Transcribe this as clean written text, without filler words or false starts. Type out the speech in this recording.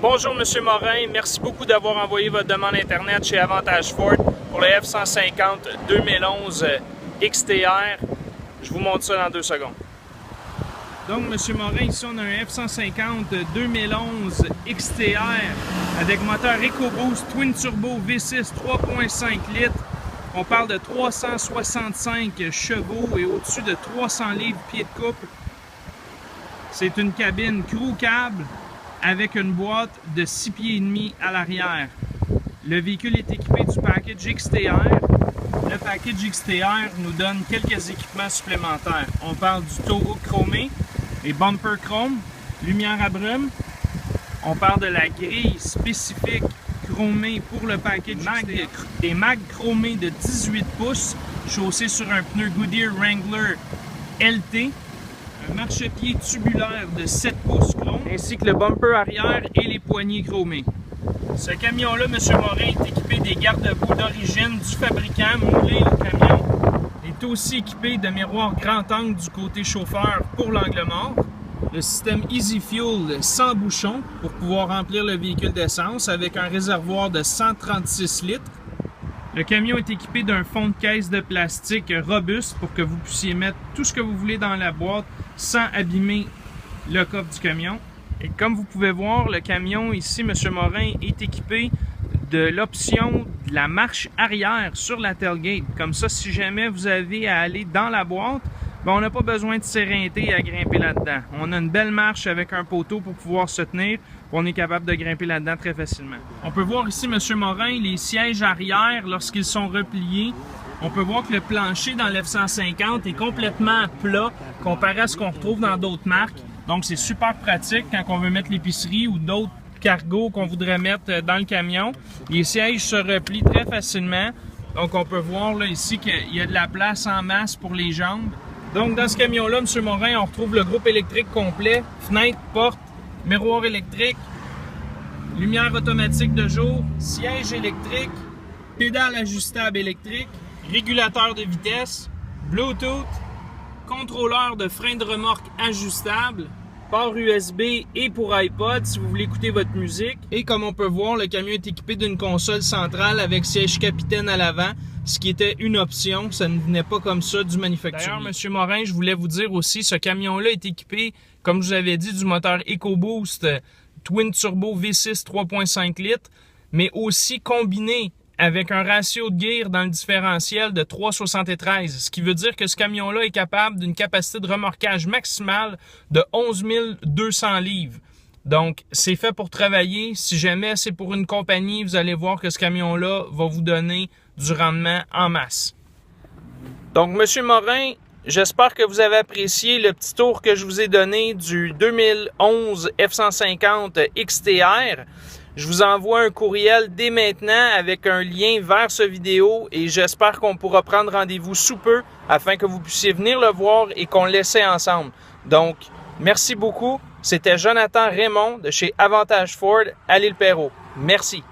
Bonjour M. Morin, merci beaucoup d'avoir envoyé votre demande Internet chez Avantage Ford pour le F-150 2011 XTR. Je vous montre ça dans 2 secondes. Donc M. Morin, ici on a un F-150 2011 XTR avec moteur EcoBoost Twin Turbo V6 3.5 litres. On parle de 365 chevaux et au-dessus de 300 livres pieds de couple. C'est une cabine crew cab avec une boîte de 6 pieds et demi à l'arrière. Le véhicule est équipé du package XTR. Le package XTR nous donne quelques équipements supplémentaires. On parle du tow hook chromé, les bumpers chrome, lumière à brume. On parle de la grille spécifique chromée pour le package XTR. Des mags chromés de 18 pouces chaussés sur un pneu Goodyear Wrangler LT. Un marchepied tubulaire de 7 pouces chrome, ainsi que le bumper arrière et les poignées chromées. Ce camion-là, M. Morin, est équipé des garde-boue d'origine du fabricant moulés au camion. Il est aussi équipé de miroirs grand angle du côté chauffeur pour l'angle mort. Le système Easy Fuel sans bouchon pour pouvoir remplir le véhicule d'essence avec un réservoir de 136 litres. Le camion est équipé d'un fond de caisse de plastique robuste pour que vous puissiez mettre tout ce que vous voulez dans la boîte sans abîmer le coffre du camion. Et comme vous pouvez voir, le camion ici, M. Morin, est équipé de l'option de la marche arrière sur la tailgate. Comme ça, si jamais vous avez à aller dans la boîte, ben on n'a pas besoin de s'éreinter et à grimper là-dedans. On a une belle marche avec un poteau pour pouvoir se tenir. On est capable de grimper là-dedans très facilement. On peut voir ici, M. Morin, les sièges arrière lorsqu'ils sont repliés. On peut voir que le plancher dans l'F-150 est complètement plat comparé à ce qu'on retrouve dans d'autres marques. Donc c'est super pratique quand on veut mettre l'épicerie ou d'autres cargos qu'on voudrait mettre dans le camion. Les sièges se replient très facilement. Donc on peut voir là, ici qu'il y a de la place en masse pour les jambes. Donc dans ce camion-là, M. Morin, on retrouve le groupe électrique complet, fenêtre, porte, miroir électrique, lumière automatique de jour, siège électrique, pédale ajustable électrique, régulateur de vitesse, Bluetooth, contrôleur de frein de remorque ajustable, port USB et pour iPod si vous voulez écouter votre musique. Et comme on peut voir, le camion est équipé d'une console centrale avec siège capitaine à l'avant, ce qui était une option, ça ne venait pas comme ça du manufacturier. D'ailleurs, M. Morin, je voulais vous dire aussi, ce camion-là est équipé, comme je vous avais dit, du moteur EcoBoost Twin Turbo V6 3.5 litres, mais aussi combiné avec un ratio de gear dans le différentiel de 3,73, ce qui veut dire que ce camion-là est capable d'une capacité de remorquage maximale de 11 200 livres. Donc, c'est fait pour travailler. Si jamais c'est pour une compagnie, vous allez voir que ce camion-là va vous donner du rendement en masse. Donc, M. Morin, j'espère que vous avez apprécié le petit tour que je vous ai donné du 2011 F-150 XTR. Je vous envoie un courriel dès maintenant avec un lien vers ce vidéo et j'espère qu'on pourra prendre rendez-vous sous peu afin que vous puissiez venir le voir et qu'on l'essaie ensemble. Donc, merci beaucoup. C'était Jonathan Raymond de chez Avantage Ford à l'Île Perrot. Merci.